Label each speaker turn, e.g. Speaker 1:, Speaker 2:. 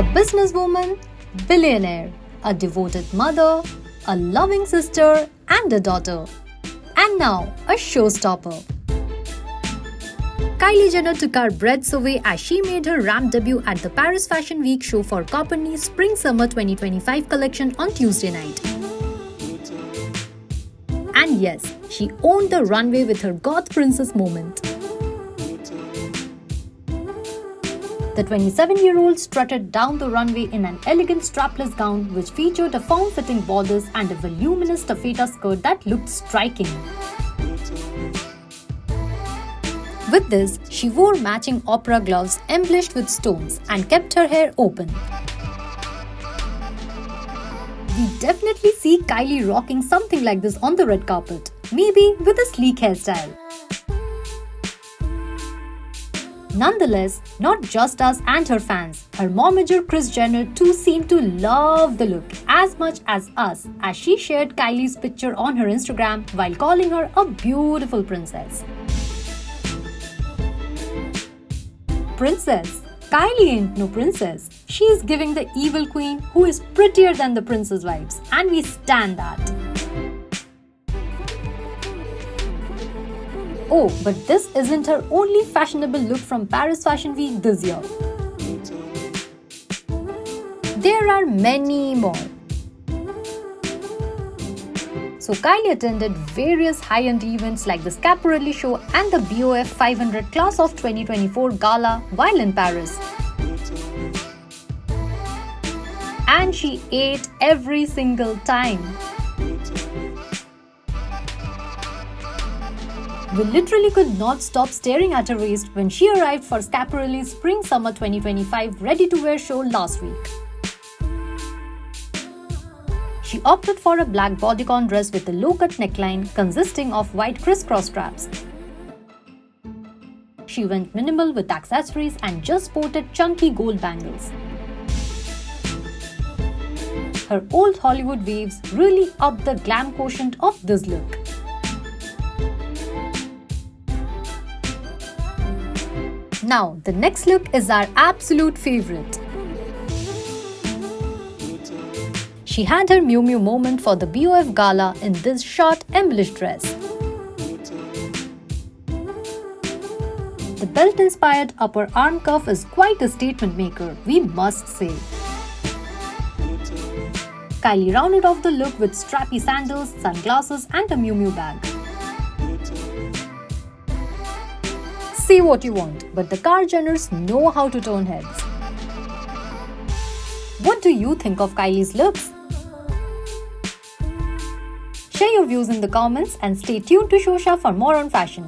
Speaker 1: A businesswoman, billionaire, a devoted mother, a loving sister and a daughter. And now, a showstopper. Kylie Jenner took our breaths away as she made her ramp debut at the Paris Fashion Week show for Coperni's Spring-Summer 2025 collection on Tuesday night. And yes, she owned the runway with her goth princess moment. The 27-year-old strutted down the runway in an elegant strapless gown which featured a form-fitting bodice and a voluminous taffeta skirt that looked striking. With this, she wore matching opera gloves embellished with stones and kept her hair open. We definitely see Kylie rocking something like this on the red carpet, maybe with a sleek hairstyle. Nonetheless, not just us and her fans, her momager Kris Jenner too seemed to love the look as much as us as she shared Kylie's picture on her Instagram while calling her a beautiful princess. Princess? Kylie ain't no princess. She is giving the evil queen who is prettier than the princess vibes, and we stand that. Oh, but this isn't her only fashionable look from Paris Fashion Week this year. There are many more. So Kylie attended various high-end events like the Schiaparelli show and the BOF 500 Class of 2024 gala while in Paris. And she ate every single time. We literally could not stop staring at her waist when she arrived for Schiaparelli's Spring-Summer 2025 ready-to-wear show last week. She opted for a black bodycon dress with a low-cut neckline consisting of white crisscross straps. She went minimal with accessories and just sported chunky gold bangles. Her old Hollywood waves really upped the glam quotient of this look. Now, the next look is our absolute favorite. She had her Miu Miu moment for the BOF gala in this short embellished dress. The belt-inspired upper arm cuff is quite a statement maker, we must say. Kylie rounded off the look with strappy sandals, sunglasses and a Miu Miu bag. Say what you want, but the Kylie Jenners know how to turn heads. What do you think of Kylie's looks? Share your views in the comments and stay tuned to Shosha for more on fashion.